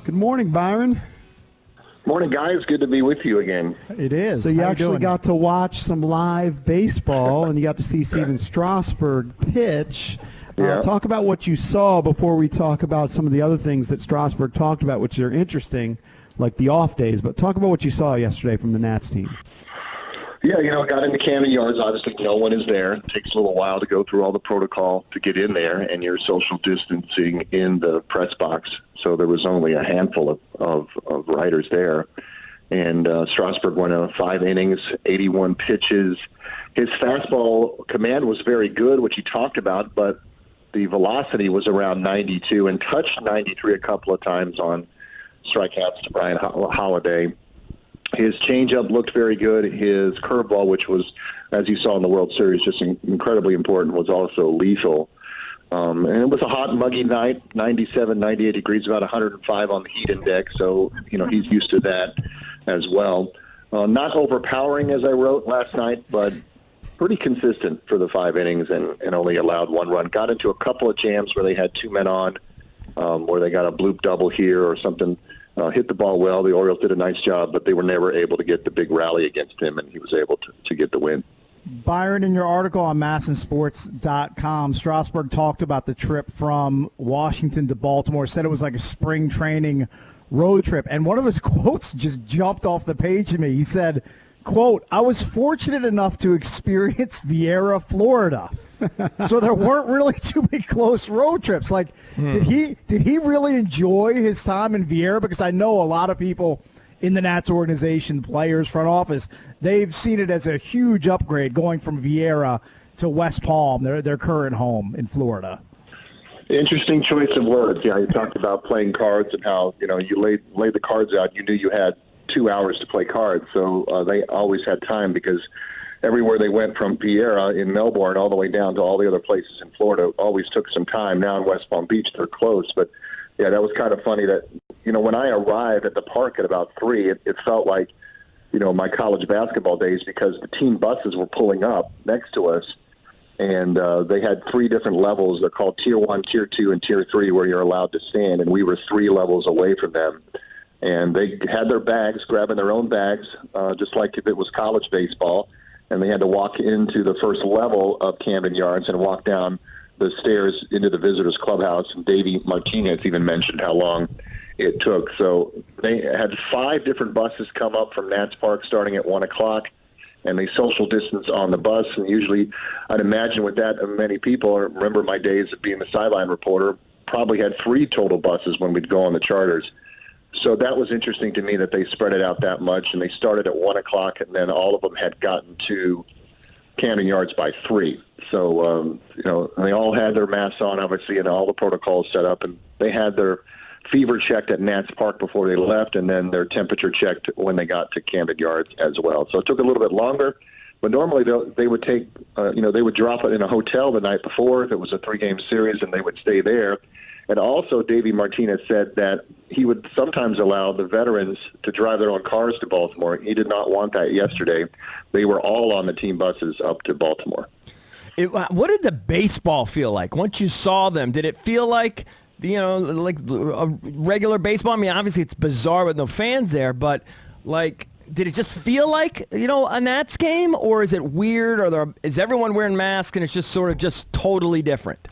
Good morning, Byron. Morning, guys. Good to be with you again. It is. So you actually got to watch some live baseball, and you got to see Steven Strasburg pitch. Yeah. Talk about what you saw before we talk about some of the other things that Strasburg talked about, which are interesting, like the off days. But talk about what you saw yesterday from the Nats team. Yeah, got into Camden Yards. Obviously, no one is there. It takes a little while to go through all the protocol to get in there, and you're social distancing in the press box. So there was only a handful of writers there. And Strasburg went 5 innings, 81 pitches. His fastball command was very good, which he talked about, but the velocity was around 92 and touched 93 a couple of times on strikeouts to Brian Holiday. His changeup looked very good. His curveball, which was, as you saw in the World Series, just incredibly important, was also lethal. And it was a hot, muggy night, 97, 98 degrees, about 105 on the heat index. So, he's used to that as well. Not overpowering, as I wrote last night, but pretty consistent for the 5 innings and only allowed 1 run. Got into a couple of jams where they had 2 men on, where they got a bloop double here or something. Hit the ball well. The Orioles did a nice job, but they were never able to get the big rally against him, and he was able to get the win. Byron, in your article on massinsports.com, Strasburg talked about the trip from Washington to Baltimore, said it was like a spring training road trip. And one of his quotes just jumped off the page to me. He said, quote, "I was fortunate enough to experience Vieira, Florida." So there weren't really too many close road trips. Like, did he really enjoy his time in Vieira? Because I know a lot of people in the Nats organization, players, front office, they've seen it as a huge upgrade going from Vieira to West Palm, their current home in Florida. Interesting choice of words. Yeah, you talked about playing cards and how, you laid the cards out. You knew you had 2 hours to play cards, so they always had time because everywhere they went from Vieira in Melbourne all the way down to all the other places in Florida always took some time. Now in West Palm Beach, they're close. But, yeah, that was kind of funny that, when I arrived at the park at about 3, it felt like, my college basketball days because the team buses were pulling up next to us. And they had 3 different levels. They're called Tier 1, Tier 2, and Tier 3 where you're allowed to stand. And we were 3 levels away from them. And they had their bags, grabbing their own bags, just like if it was college baseball. And they had to walk into the first level of Camden Yards and walk down the stairs into the visitors' clubhouse. And Davey Martinez even mentioned how long it took. So they had 5 different buses come up from Nats Park starting at 1 o'clock, and they social distance on the bus. And usually, I'd imagine with that many people, I remember my days of being the sideline reporter, probably had 3 total buses when we'd go on the charters. So that was interesting to me that they spread it out that much, and they started at 1 o'clock, and then all of them had gotten to Camden Yards by 3. So, they all had their masks on, obviously, and all the protocols set up, and they had their fever checked at Nats Park before they left, and then their temperature checked when they got to Camden Yards as well. So it took a little bit longer, but normally they would take, they would drop it in a hotel the night before if it was a 3-game series, and they would stay there. And also, Davey Martinez said that he would sometimes allow the veterans to drive their own cars to Baltimore. He did not want that yesterday. They were all on the team buses up to Baltimore. What did the baseball feel like once you saw them? Did it feel like, like a regular baseball? I mean, obviously it's bizarre with no fans there, but did it just feel like, a Nats game, or is it weird, or is everyone wearing masks and it's just sort of just totally different?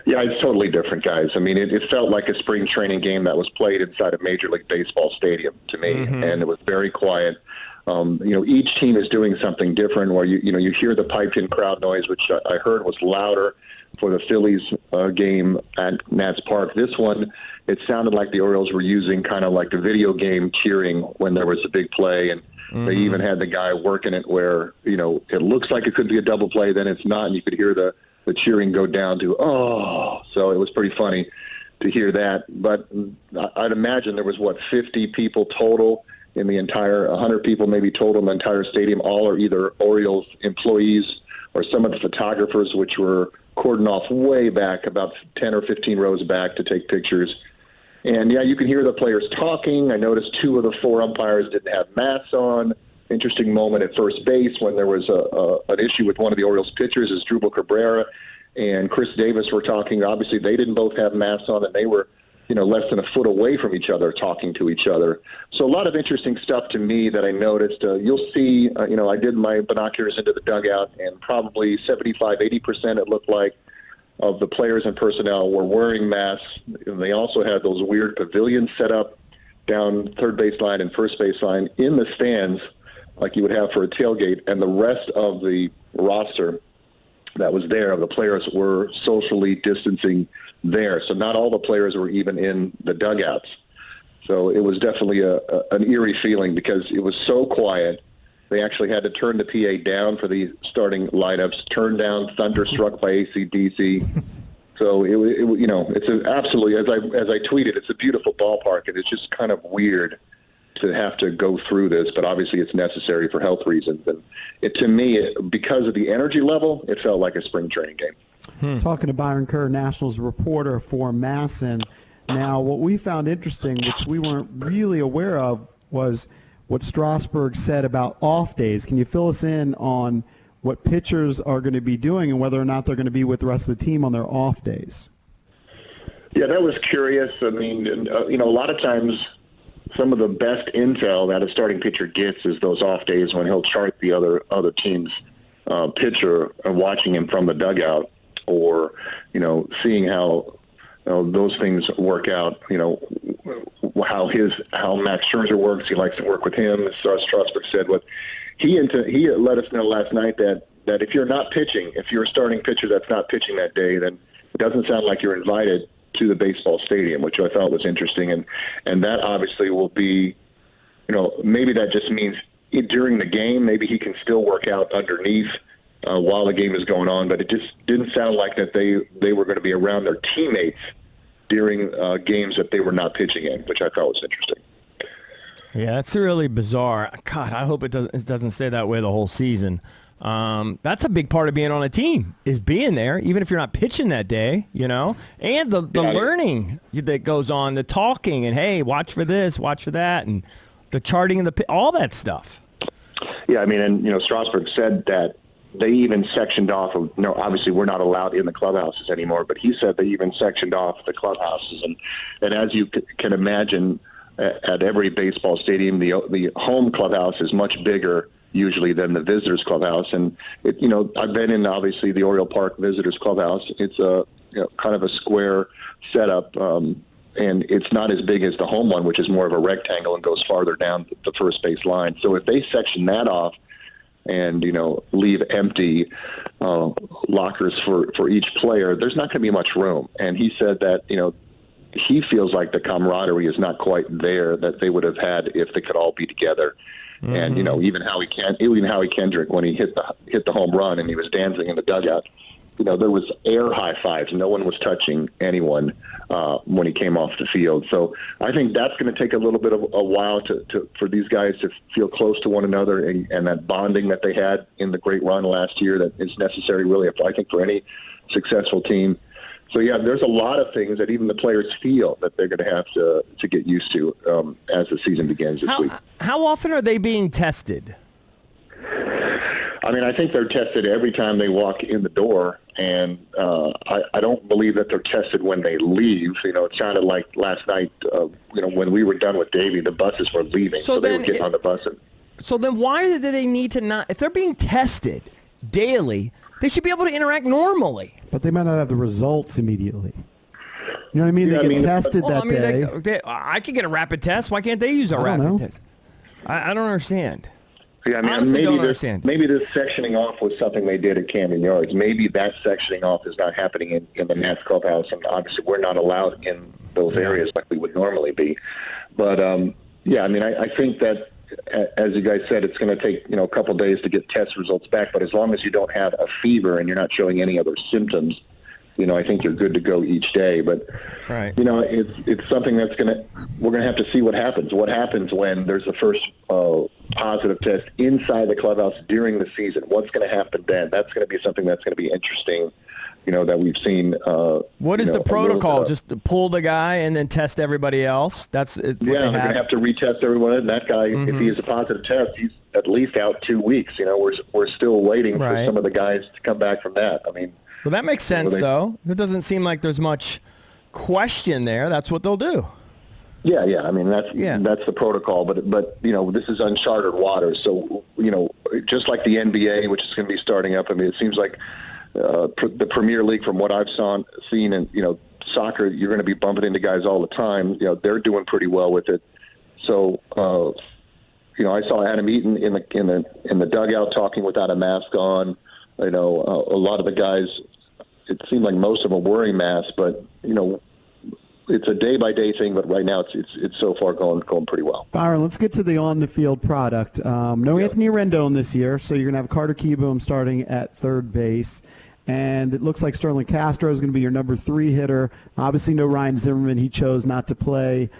Yeah, it's totally different, guys. I mean, it felt like a spring training game that was played inside a Major League Baseball stadium to me, and it was very quiet. Each team is doing something different where, you hear the piped-in crowd noise, which I heard was louder for the Phillies game at Nats Park. This one, it sounded like the Orioles were using kind of like the video game cheering when there was a big play, and they even had the guy working it where, it looks like it could be a double play, then it's not, and you could hear the cheering go down to, oh. So it was pretty funny to hear that. But I'd imagine there was, 50 people total in the entire, 100 people maybe total in the entire stadium. All are either Orioles employees or some of the photographers, which were cordoned off way back, about 10 or 15 rows back to take pictures. And, yeah, you can hear the players talking. I noticed 2 of the 4 umpires didn't have masks on. Interesting moment at first base when there was an issue with one of the Orioles pitchers, as Drupal Cabrera and Chris Davis were talking. Obviously, they didn't both have masks on, and they were less than a foot away from each other, talking to each other. So a lot of interesting stuff to me that I noticed. You'll see, I did my binoculars into the dugout, and probably 75, 80% it looked like of the players and personnel were wearing masks. And they also had those weird pavilions set up down third baseline and first baseline in the stands like you would have for a tailgate, and the rest of the roster that was there, the players were socially distancing there. So not all the players were even in the dugouts. So it was definitely an eerie feeling because it was so quiet. They actually had to turn the PA down for the starting lineups, turn down Thunderstruck by AC/DC. So it's absolutely, as I tweeted, it's a beautiful ballpark, and it's just kind of weird to have to go through this, but obviously it's necessary for health reasons. And to me, because of the energy level, it felt like a spring training game. Talking to Byron Kerr, Nationals reporter for Masson. Now, what we found interesting, which we weren't really aware of, was what Strasburg said about off days. Can you fill us in on what pitchers are going to be doing and whether or not they're going to be with the rest of the team on their off days? Yeah, that was curious. I mean, a lot of times some of the best intel that a starting pitcher gets is those off days when he'll chart the other team's pitcher and watching him from the dugout, or seeing how those things work out. How Max Scherzer works. He likes to work with him. As Strasburg said, he let us know last night that if you're not pitching, if you're a starting pitcher that's not pitching that day, then it doesn't sound like you're invited to the baseball stadium, which I thought was interesting. And that obviously will be, maybe that just means during the game, maybe he can still work out underneath while the game is going on, but it just didn't sound like that they were going to be around their teammates during games that they were not pitching in, which I thought was interesting. Yeah, that's really bizarre. God, I hope it doesn't stay that way the whole season. That's a big part of being on a team, is being there, even if you're not pitching that day, and the learning that goes on, the talking, and hey, watch for this, watch for that, and the charting of all that stuff. Yeah, I mean, and Strasburg said that they even sectioned off of, obviously we're not allowed in the clubhouses anymore, but he said they even sectioned off the clubhouses, and as you can imagine, at every baseball stadium, the home clubhouse is much bigger usually than the visitors clubhouse. And I've been in obviously the Oriole Park visitors clubhouse. It's a kind of a square setup, and it's not as big as the home one, which is more of a rectangle and goes farther down the first base line. So if they section that off and leave empty lockers for each player, there's not going to be much room. And he said that he feels like the camaraderie is not quite there that they would have had if they could all be together. Mm-hmm. And even Howie Kendrick, when he hit the home run and he was dancing in the dugout, there was air high fives. No one was touching anyone when he came off the field. So I think that's going to take a little bit of a while for these guys to feel close to one another, and that bonding that they had in the great run last year that is necessary, really, I think, for any successful team. So, yeah, there's a lot of things that even the players feel that they're going to have to get used to as the season begins this week. How often are they being tested? I mean, I think they're tested every time they walk in the door, and I don't believe that they're tested when they leave. It sounded like last night, when we were done with Davey, the buses were leaving, so they were getting on the bus. So then why do they need to not – if they're being tested daily, they should be able to interact normally. But they might not have the results immediately. You know what I mean? They get tested that day. I could get a rapid test. Why can't they use a rapid test? I don't understand. Yeah, I mean, honestly, maybe this sectioning off was something they did at Camden Yards. Maybe that sectioning off is not happening in the Nats clubhouse, and obviously we're not allowed in those areas like we would normally be. But, yeah, I mean, I think that, as you guys said, it's going to take, a couple of days to get test results back. But as long as you don't have a fever and you're not showing any other symptoms, I think you're good to go each day. But, right. It's something we're going to have to see what happens. What happens when there's the first positive test inside the clubhouse during the season? What's going to happen then? That's going to be something that's going to be interesting, that we've seen. What is the protocol? Just to pull the guy and then test everybody else? They're going to have to retest everyone. And that guy, if he is a positive test, he's at least out 2 weeks. We're still waiting for some of the guys to come back from that. I mean, well, that makes sense, though. It doesn't seem like there's much question there, that's what they'll do. Yeah. I mean, that's the protocol, but this is uncharted waters. So, just like the NBA, which is going to be starting up, I mean, it seems like the Premier League, from what I've seen, and, soccer, you're going to be bumping into guys all the time. They're doing pretty well with it. So, I saw Adam Eaton in the dugout talking without a mask on. A lot of the guys, it seemed like most of them were wearing masks, but, it's a day-by-day thing, but right now it's so far going pretty well. Byron, let's get to the on-the-field product. No Anthony Rendon this year, so you're going to have Carter Kieboom starting at third base. And it looks like Sterling Castro is going to be your number 3 hitter. Obviously no Ryan Zimmerman. He chose not to play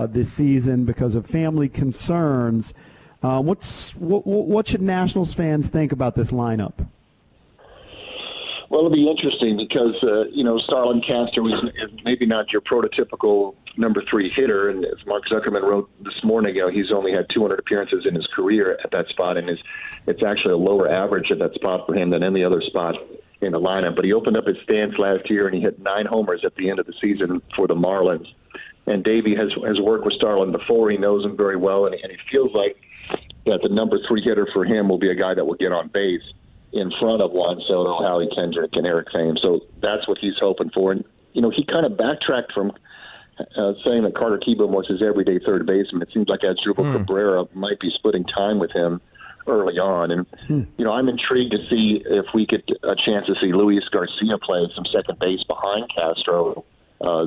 this season because of family concerns. What should Nationals fans think about this lineup? Well, it'll be interesting because, Starlin Castro is maybe not your prototypical number 3 hitter. And as Mark Zuckerman wrote this morning, he's only had 200 appearances in his career at that spot. And it's actually a lower average at that spot for him than any other spot in the lineup. But he opened up his stance last year, and he hit 9 homers at the end of the season for the Marlins. And Davey has worked with Starlin before. He knows him very well, and he feels like that the number 3 hitter for him will be a guy that will get on base in front of Juan Soto, Howie Kendrick, and Eric Thames. So that's what he's hoping for. And, he kind of backtracked from saying that Carter Kieboom was his everyday third baseman. It seems like Asdrubal Cabrera might be splitting time with him early on. And, I'm intrigued to see if we get a chance to see Luis Garcia play some second base behind Castro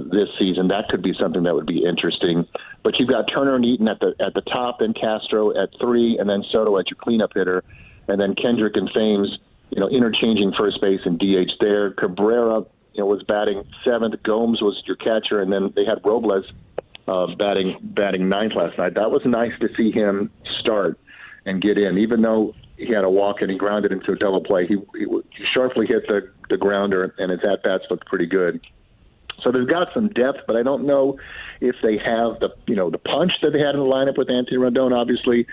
this season. That could be something that would be interesting. But you've got Turner and Eaton at the top, then Castro at 3, and then Soto at your cleanup hitter. And then Kendrick and Thames, interchanging first base and DH there. Cabrera, was batting 7th. Gomes was your catcher, and then they had Robles batting 9th last night. That was nice to see him start and get in, even though he had a walk and he grounded into a double play. He sharply hit the grounder, and his at-bats looked pretty good. So they've got some depth, but I don't know if they have the punch that they had in the lineup with Anthony Rendon. Obviously,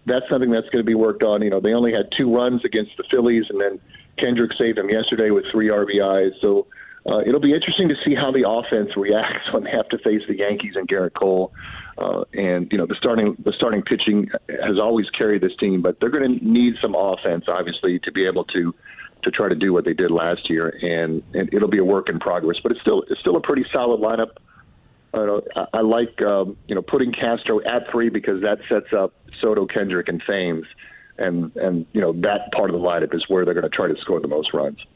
that's something that's going to be worked on. They only had 2 runs against the Phillies, and then Kendrick saved them yesterday with 3 RBIs. So it'll be interesting to see how the offense reacts when they have to face the Yankees and Garrett Cole. And the starting pitching has always carried this team, but they're going to need some offense, obviously, to be able to try to do what they did last year. And it'll be a work in progress, but it's still a pretty solid lineup. I like putting Castro at 3 because that sets up Soto, Kendrick, and Thames, and that part of the lineup is where they're going to try to score the most runs.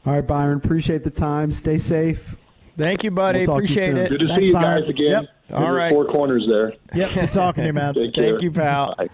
All right, Byron, appreciate the time. Stay safe. Thank you, buddy. We'll talk to you Appreciate soon. it. Good to Thanks, see you Byron. guys again. Yep. All right. 4 corners there. Yep, good talking to you, man. Take care. Thank you, pal. Bye.